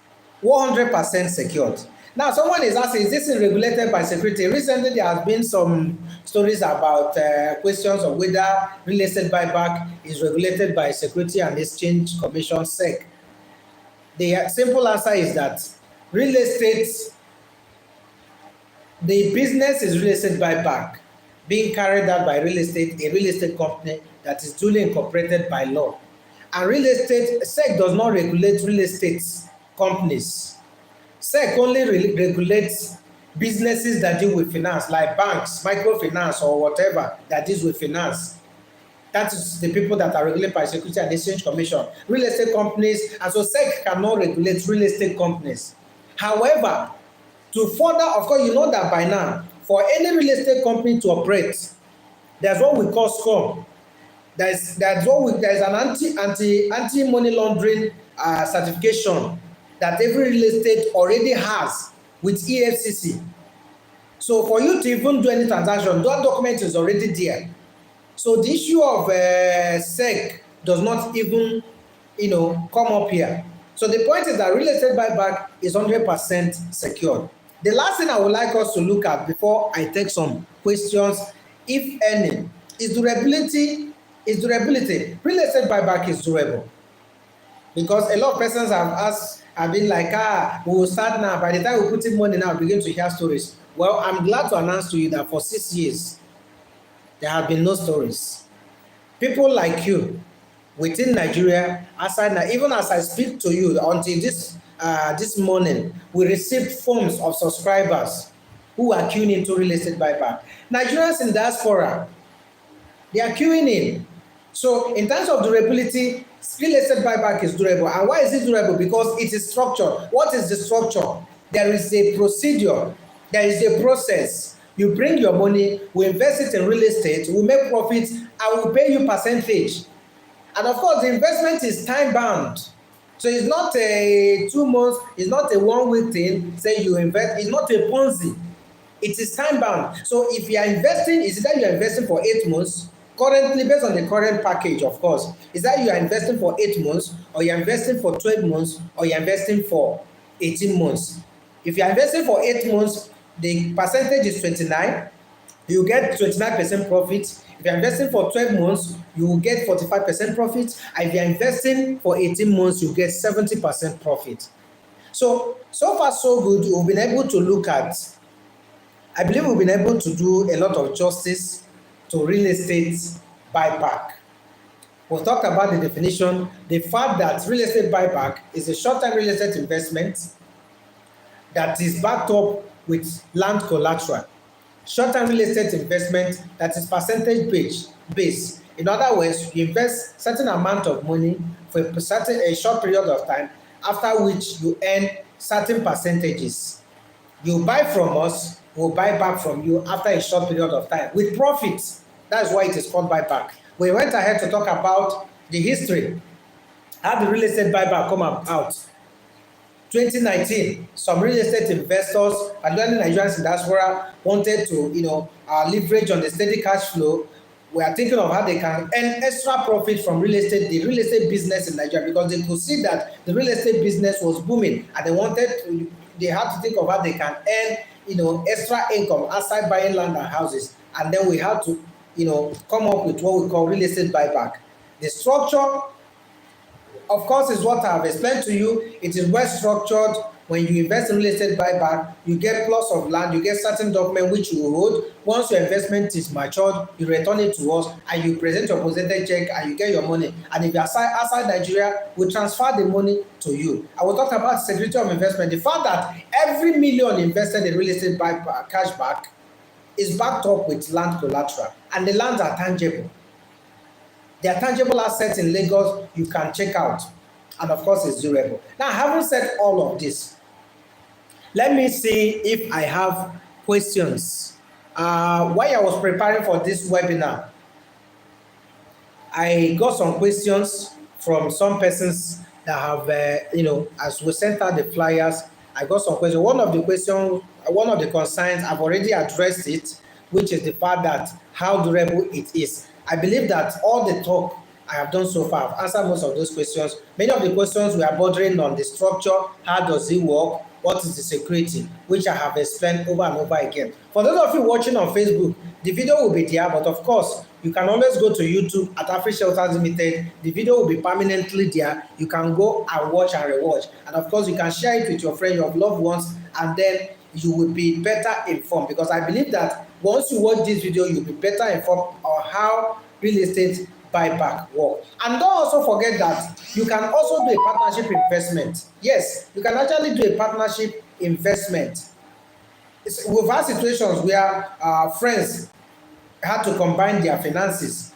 100% secured. Now, someone is asking, is this regulated by security? Recently, there has been some stories about questions of whether real estate buyback is regulated by Security and Exchange Commission (SEC). The simple answer is that real estate, the business is real estate buyback, being carried out by a real estate company that is duly incorporated by law. And real estate, SEC does not regulate real estate companies. SEC only regulates businesses that deal with finance, like banks, microfinance, or whatever that deals with finance. That is the people that are regulated by Security and Exchange Commission. Real estate companies, and so SEC cannot regulate real estate companies. However, to further, of course, you know that by now, for any real estate company to operate, there's what we call SCORM. There's an anti-money laundering certification that every real estate already has with EFCC. So for you to even do any transaction, that document is already there. So the issue of SEC does not even, come up here. So the point is that real estate buyback is 100% secured. The last thing I would like us to look at before I take some questions, if any, is durability. Real estate buyback is durable, because a lot of persons have been like, we will start now. By the time we put in money now, we begin to hear stories. Well, I'm glad to announce to you that for 6 years, there have been no stories. People like you within Nigeria, outside, even as I speak to you, until this morning, we received forms of subscribers who are queuing into real estate buyback. Nigerians in diaspora, they are queuing in. So in terms of durability, real estate buyback is durable. And why is it durable? Because it is structured. What is the structure? There is a procedure. There is a process. You bring your money, we invest it in real estate, we make profits, and we pay you percentage. And of course, the investment is time bound. So it's not a 2 months, it's not a 1 week thing. Say you invest, it's not a Ponzi. It is time bound. So if you are investing, is that you are investing for 8 months? Currently, based on the current package, of course, is that you are investing for 8 months, or you are investing for 12 months, or you are investing for 18 months. If you are investing for 8 months, the percentage is 29. You get 29% profit. If you are investing for 12 months, you will get 45% profit. And if you are investing for 18 months, you get 70% profit. So far so good. We've been able to look at, I believe we've been able to do a lot of justice to real estate buyback. We'll talk about the definition, the fact that real estate buyback is a short-term real estate investment that is backed up with land collateral. Short-term real estate investment that is percentage based. In other words, you invest certain amount of money for a short period of time, after which you earn certain percentages. You buy from us, we'll buy back from you after a short period of time with profit. That's why it is called buyback. We went ahead to talk about the history, how the real estate buyback come about. 2019, some real estate investors, particularly Nigerians in diaspora, wanted to leverage on the steady cash flow. We are thinking of how they can earn extra profit from real estate, the real estate business in Nigeria, because they could see that the real estate business was booming, and they had to think of how they can earn extra income outside buying land and houses. And then we had to come up with what we call real estate buyback. The structure, of course, is what I have explained to you. It is well structured. When you invest in real estate buyback, you get plots of land, you get certain document which you will hold. Once your investment is matured, you return it to us, and you present your presented check, and you get your money. And if you are outside Nigeria, we transfer the money to you. I will talk about security of investment. The fact that every million invested in real estate buyback, cashback, is backed up with land collateral, and the lands are tangible. They are tangible assets in Lagos you can check out, and of course it's durable. Now, having said all of this, let me see if I have questions. While I was preparing for this webinar, I got some questions from some persons that have, as we sent out the flyers, I got some questions. One of the concerns, I've already addressed it, which is the fact that how durable it is. I believe that all the talk I have done so far, I've answered most of those questions. Many of the questions we are bordering on the structure, how does it work, what is the security, which I have explained over and over again. For those of you watching on Facebook, the video will be there, but of course, you can always go to YouTube at Afri Shelters Limited. The video will be permanently there. You can go and watch and rewatch. And of course, you can share it with your friends, your loved ones, and then you will be better informed, because I believe that once you watch this video, you'll be better informed on how real estate buyback work. And don't also forget that you can also do a partnership investment. Yes, you can actually do a partnership investment. We've had situations where friends had to combine their finances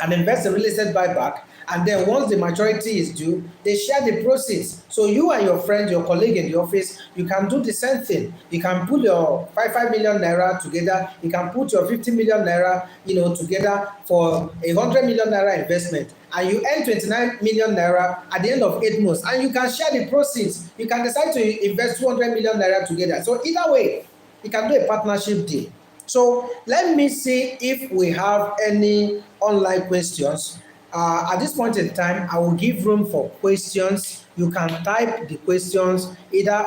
and invest in real estate buyback, and then once the maturity is due, they share the proceeds. So you and your friend, your colleague in the office, you can do the same thing. You can put your 5 million naira together. You can put your 50 million naira, together for a 100 million naira investment, and you earn 29 million naira at the end of 8 months, and you can share the proceeds. You can decide to invest 200 million naira together. So either way, You can do a partnership deal. So let me see if we have any online questions. At this point in time, I will give room for questions. You can type the questions either,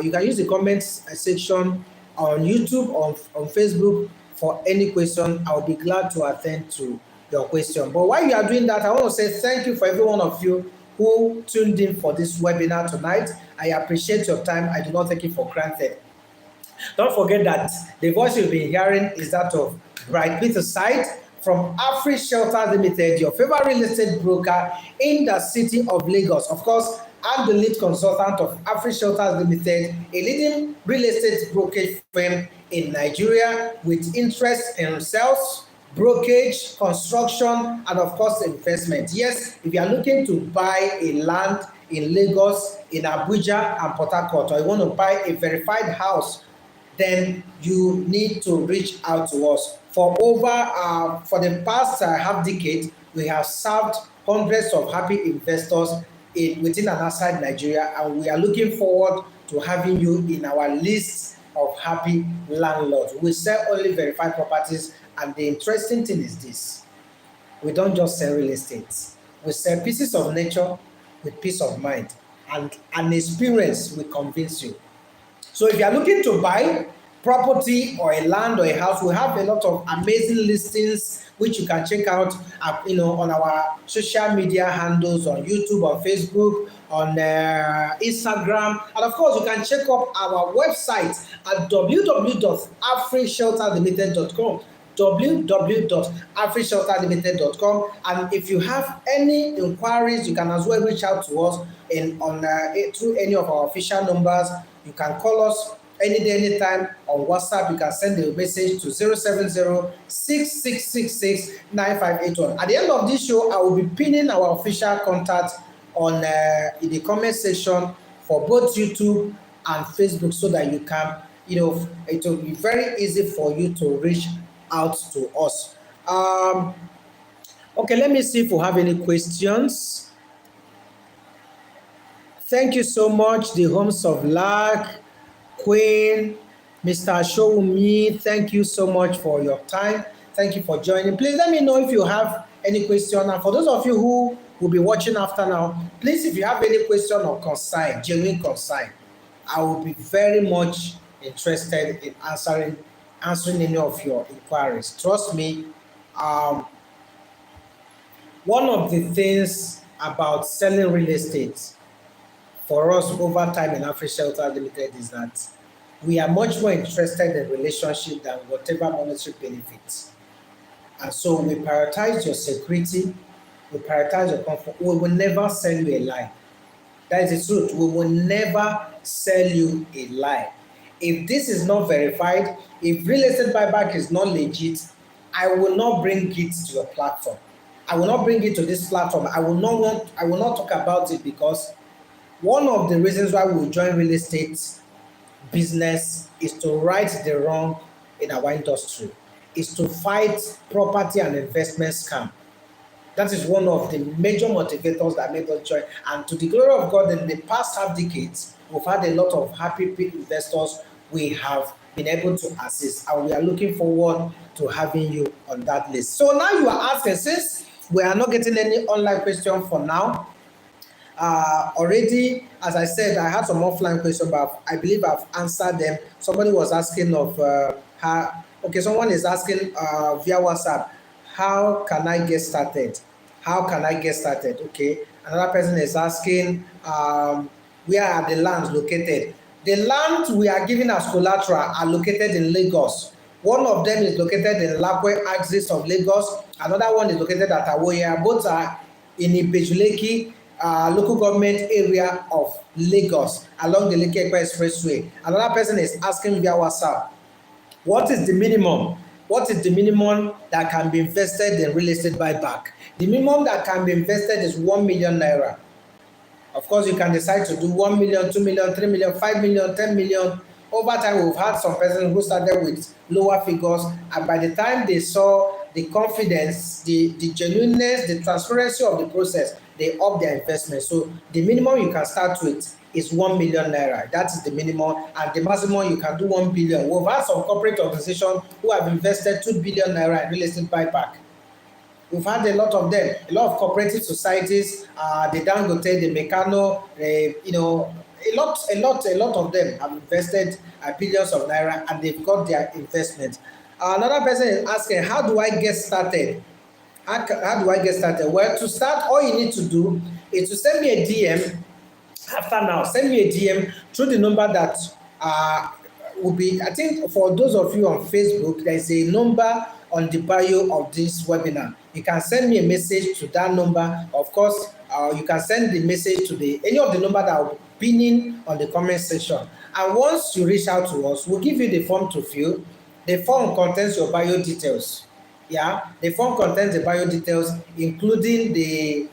you can use the comments section on YouTube or on Facebook for any question. I'll be glad to attend to your question. But while you are doing that, I want to say thank you for every one of you who tuned in for this webinar tonight. I appreciate your time. I do not take it for granted. Don't forget that the voice you'll be hearing is that of Bright PETERSIDE from Afri Shelter Limited, your favorite real estate broker in the city of Lagos. Of course, I'm the lead consultant of Afri Shelter Limited, a leading real estate brokerage firm in Nigeria with interest in sales, brokerage, construction, and of course investment. Yes, if you are looking to buy a land in Lagos, in Abuja and Port Harcourt, or you want to buy a verified house, then you need to reach out to us. For the past half decade, we have served hundreds of happy investors within and outside Nigeria, and we are looking forward to having you in our list of happy landlords. We sell only verified properties, and the interesting thing is this: we don't just sell real estate. We sell pieces of nature with peace of mind, and an experience will convince you. So if you are looking to buy property or a land or a house, we have a lot of amazing listings which you can check out on our social media handles, on YouTube, on Facebook, on Instagram, and of course you can check up our website at www.afrishelterlimited.com www.afrishelterlimited.com. And if you have any inquiries, you can as well reach out to us through any of our official numbers. You can call us any day, anytime on WhatsApp. You can send a message to 070-6666-9581. At the end of this show, I will be pinning our official contact in the comment section for both YouTube and Facebook, so that you can, it will be very easy for you to reach out to us. Okay, let me see if we have any questions. Thank you so much, the Homes of Luck, Queen, Mr. Showumi. Thank you so much for your time. Thank you for joining. Please let me know if you have any question. And for those of you who will be watching after now, please, if you have any question or concern, genuine concern, I will be very much interested in answering any of your inquiries. Trust me, one of the things about selling real estate for us over time in Afri Shelter Limited is that we are much more interested in relationship than whatever monetary benefits. And so we prioritize your security, we prioritize your comfort. We will never sell you a lie. That is the truth. We will never sell you a lie. If this is not verified, if real estate buyback is not legit, I will not bring it to your platform. I will not bring it to this platform. I will not talk about it, because one of the reasons why we join real estate business is to right the wrong in our industry, is to fight property and investment scam. That is one of the major motivators that made us join. And to the glory of God, in the past half decades, we've had a lot of happy investors we have been able to assist, and we are looking forward to having you on that list. So now you are asking, since we are not getting any online question for now, already, as I said, I had some offline questions, but I believe I've answered them. Somebody was asking of someone is asking via WhatsApp, how can I get started? How can I get started? Okay. Another person is asking, where are the lands located? The lands we are giving as collateral are located in Lagos. One of them is located in Lakwe axis of Lagos. Another one is located at Awoya. Both are in Ibejuleki local government area of Lagos, along the Lekki Expressway. Another person is asking via WhatsApp, what is the minimum? What is the minimum that can be invested in real estate buyback? The minimum that can be invested is 1 million naira. Of course, you can decide to do 1 million, 2 million, 3 million, 5 million, 10 million. Over time, we've had some persons who started with lower figures, and by the time they saw the confidence, the genuineness, the transparency of the process, they up their investment. So the minimum you can start with is 1 million naira. That is the minimum, and the maximum you can do 1 billion. We've had some corporate organizations who have invested 2 billion naira in real estate buyback. We've had a lot of them, a lot of cooperative societies, the Dangote, the Mekano, a lot of them have invested billions of naira, and they've got their investment. Another person is asking, how do I get started? How do I get started? Well, to start, all you need to do is to send me a DM. After now, send me a DM through the number that will be, I think for those of you on Facebook, there is a number on the bio of this webinar. You can send me a message to that number. Of course, you can send the message to any of the number that will be pinning on the comment section. And once you reach out to us, we'll give you the form to fill. The form contains your bio details. Yeah, the form contains the bio details, including a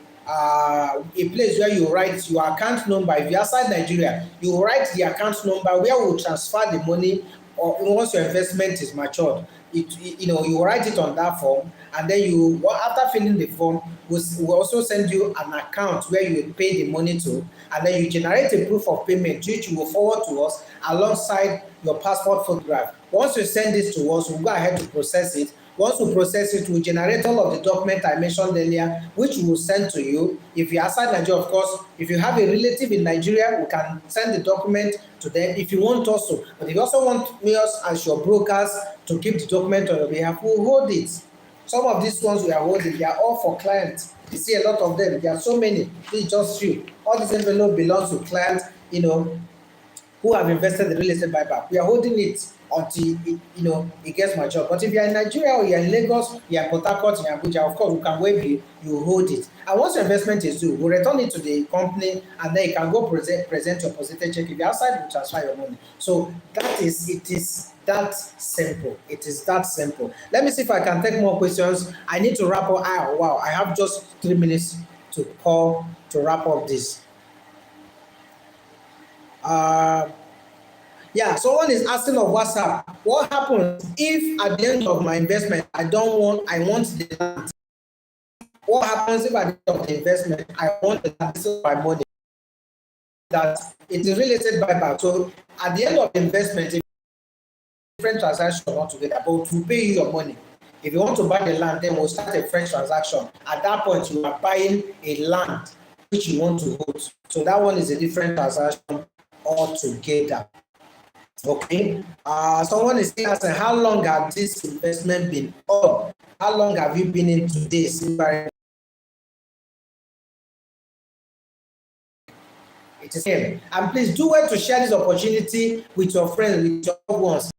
place where you write your account number. If you're outside Nigeria, you write the account number where we'll transfer the money, or once your investment is matured. You write it on that form, and then after filling the form, we'll also send you an account where you will pay the money to, and then you generate a proof of payment which you will forward to us alongside your passport photograph. Once you send this to us, we'll go ahead to process it. Once we process it, we'll generate all of the documents I mentioned earlier, which we will send to you. If you're outside Nigeria, of course, if you have a relative in Nigeria, we can send the document to them if you want also. But if you also want us as your brokers to keep the document on your behalf, we'll hold it. Some of these ones we are holding, they are all for clients. You see a lot of them. There are so many. Please just few. All this envelope belongs to clients, who have invested in real estate buyback. We are holding it until it gets matured. But if you're in Nigeria or you're in Lagos, you're in Port Harcourt, you're in Abuja, of course, we can waive you hold it. And once your investment is due, we'll return it to the company, and then you can go present your positive check. If you're outside, we'll transfer your money. So it is that simple. It is that simple. Let me see if I can take more questions. I need to wrap up. Wow, I have just 3 minutes to wrap up this. Yeah, someone is asking on WhatsApp, what happens if at the end of my investment I want the land? What happens if at the end of the investment I want the land? This is my money. That it is related buyback. So at the end of the investment, if different transactions altogether, but we'll pay you your money. If you want to buy the land, then we'll start a fresh transaction. At that point, you are buying a land which you want to hold. So that one is a different transaction altogether. Okay. Someone is asking, how long has this investment been on? How long have you been into this? It is him. And please do well to share this opportunity with your friends, with your loved ones.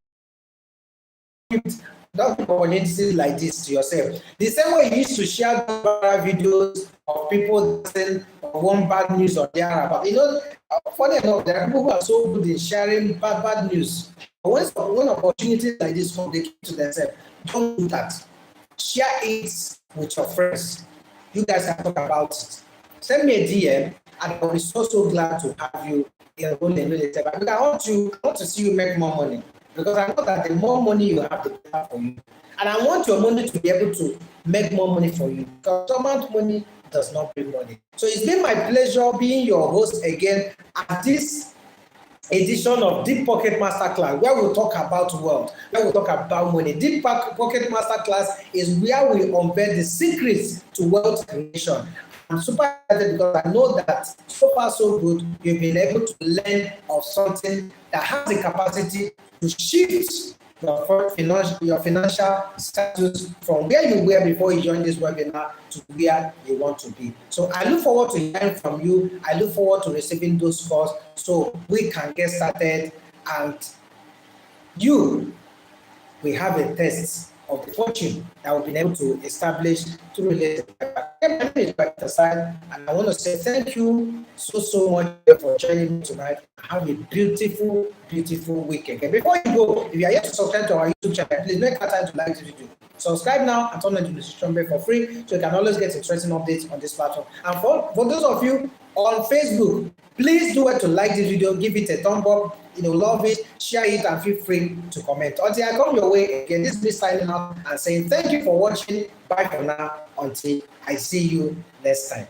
Don't keep opportunities like this to yourself. The same way you used to share videos of people saying one bad news or the other. But funny enough, there are people who are so good in sharing bad news. But when opportunities like this come, they keep to themselves. Don't do that. Share it with your friends. You guys can talk about it. Send me a DM, and I'll be so glad to have you enrolled in real estate. Because I want to see you make more money. Because I know that the more money you have, the better for you. And I want your money to be able to make more money for you. Because dormant money does not bring money. So it's been my pleasure being your host again at this edition of Deep Pocket Masterclass, where we'll talk about wealth, where we'll talk about money. Deep Pocket Masterclass is where we unveil the secrets to wealth creation. I'm super excited because I know that so far so good, you've been able to learn of something that has the capacity to shift your financial status from where you were before you joined this webinar to where you want to be. So I look forward to hearing from you. I look forward to receiving those calls so we can get started, and you will have a test of the fortune that we've been able to establish through related. My name is PETERSIDE, and I want to say thank you so much for joining me tonight. Have a beautiful week again. Before you go, if you are yet to subscribe to our YouTube channel, please make time to like this video. Subscribe now and turn on the notification bell for free, so you can always get interesting updates on this platform. And for those of you on Facebook, please do it to like this video, give it a thumb up, love it, share it, and feel free to comment. Until I come your way again, this is me signing out and saying thank you for watching. Bye for now. Until I see you next time.